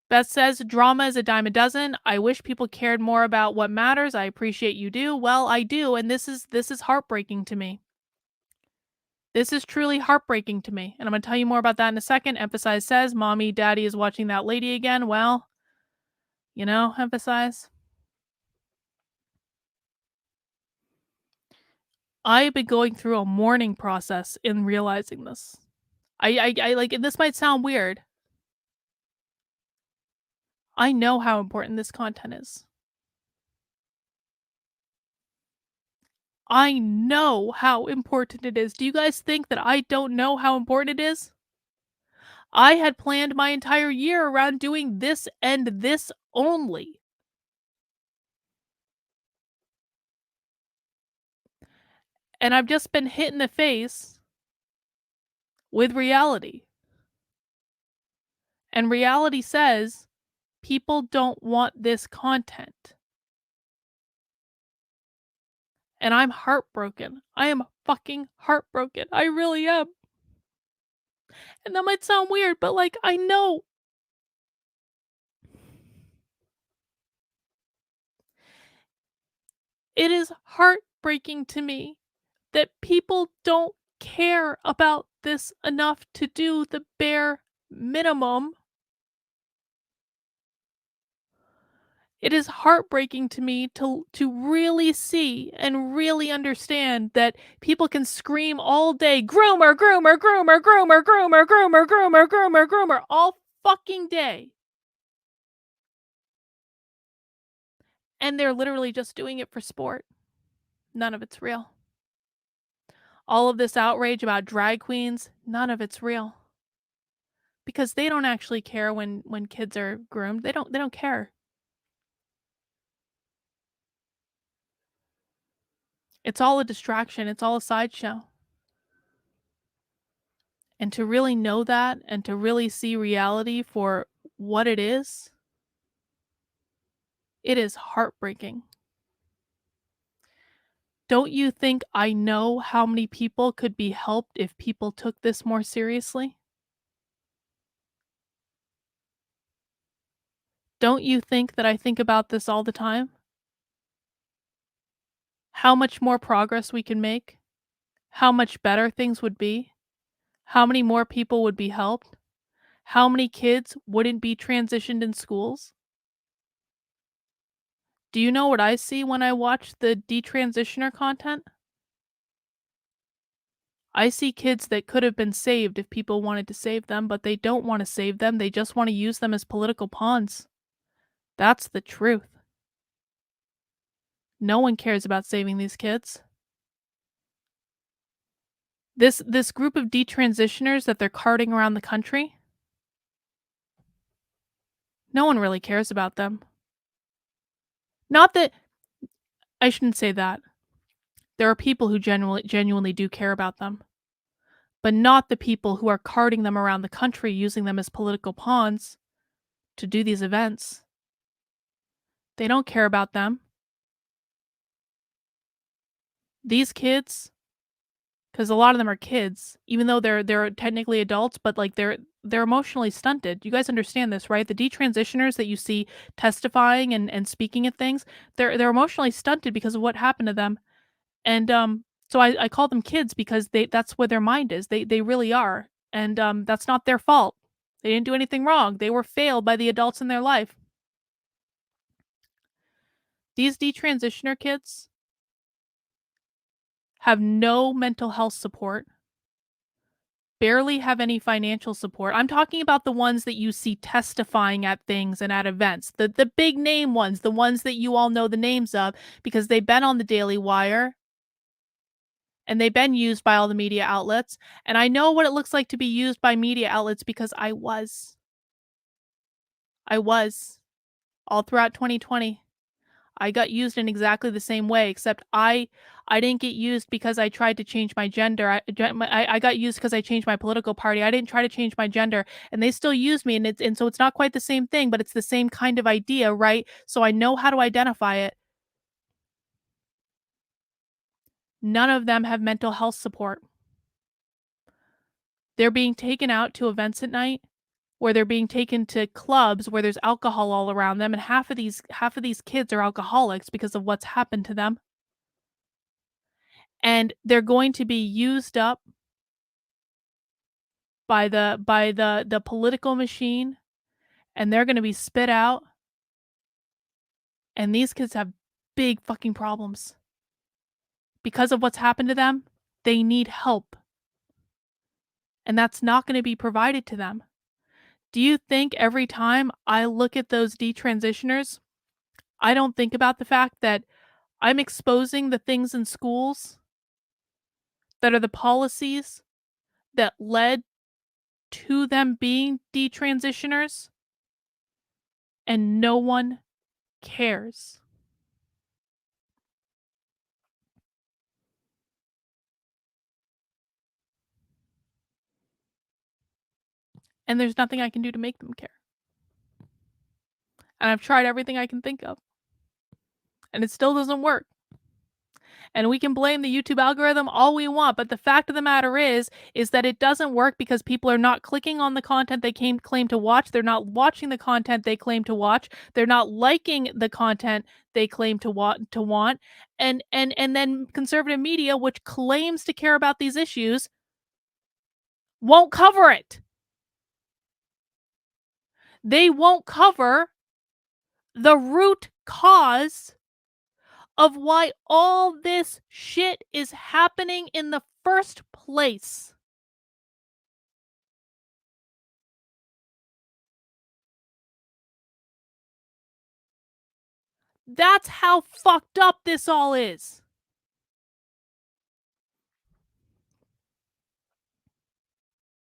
Beth says, "Drama is a dime a dozen. I wish people cared more about what matters. I appreciate you do." Well, I do, and this is heartbreaking to me. This is truly heartbreaking to me, and I'm gonna tell you more about that in a second. Emphasize says, "Mommy, Daddy is watching that lady again." Well, Emphasize, I've been going through a mourning process in realizing this. I like, and this might sound weird. I know how important this content is. I know how important it is. Do you guys think that I don't know how important it is? I had planned my entire year around doing this and this only. And I've just been hit in the face with reality. And reality says people don't want this content. And I'm heartbroken. I am fucking heartbroken. I really am. And that might sound weird, but like, I know it is heartbreaking to me that people don't care about this enough to do the bare minimum. It is heartbreaking to me to really see and really understand that people can scream all day, "Groomer, groomer, groomer, groomer, groomer, groomer, groomer, groomer, groomer," all fucking day, and they're literally just doing it for sport. None of it's real. All of this outrage about drag queens, none of it's real. Because they don't actually care when kids are groomed. They don't care. It's all a distraction. It's all a sideshow. And to really know that and to really see reality for what it is heartbreaking. Don't you think I know how many people could be helped if people took this more seriously? Don't you think that I think about this all the time? How much more progress we can make? How much better things would be? How many more people would be helped? How many kids wouldn't be transitioned in schools? Do you know what I see when I watch the detransitioner content? I see kids that could have been saved if people wanted to save them, but they don't want to save them. They just want to use them as political pawns. That's the truth. No one cares about saving these kids. This group of detransitioners that they're carting around the country, no one really cares about them. Not that I shouldn't say that. There are people who genuinely do care about them, but not the people who are carting them around the country using them as political pawns to do these events. They don't care about them. These kids, because a lot of them are kids, even though they're technically adults, but like they're emotionally stunted. You guys understand this, right? The detransitioners that you see testifying and speaking at things, they're emotionally stunted because of what happened to them. And so I call them kids because that's where their mind is. They really are. And that's not their fault. They didn't do anything wrong. They were failed by the adults in their life. These detransitioner kids have no mental health support, barely have any financial support. I'm talking about the ones that you see testifying at things and at events. The big name ones, the ones that you all know the names of because they've been on the Daily Wire and they've been used by all the media outlets. And I know what it looks like to be used by media outlets because I was. I was all throughout 2020. I got used in exactly the same way, except I didn't get used because I tried to change my gender. I got used because I changed my political party. I didn't try to change my gender, and they still use me, and so it's not quite the same thing, but it's the same kind of idea, right? So I know how to identify it. None of them have mental health support. They're being taken out to events at night where they're being taken to clubs where there's alcohol all around them, and half of these kids are alcoholics because of what's happened to them, and they're going to be used up by the political machine, and they're gonna be spit out, and these kids have big fucking problems. Because of what's happened to them, they need help, and that's not gonna be provided to them. Do you think every time I look at those detransitioners, I don't think about the fact that I'm exposing the things in schools that are the policies that led to them being detransitioners, and no one cares. And there's nothing I can do to make them care. And I've tried everything I can think of, and it still doesn't work. And we can blame the YouTube algorithm all we want, but the fact of the matter is that it doesn't work because people are not clicking on the content they claim to watch. They're not watching the content they claim to watch. They're not liking the content they claim to want. And then conservative media, which claims to care about these issues, won't cover it. They won't cover the root cause of why all this shit is happening in the first place. That's how fucked up this all is.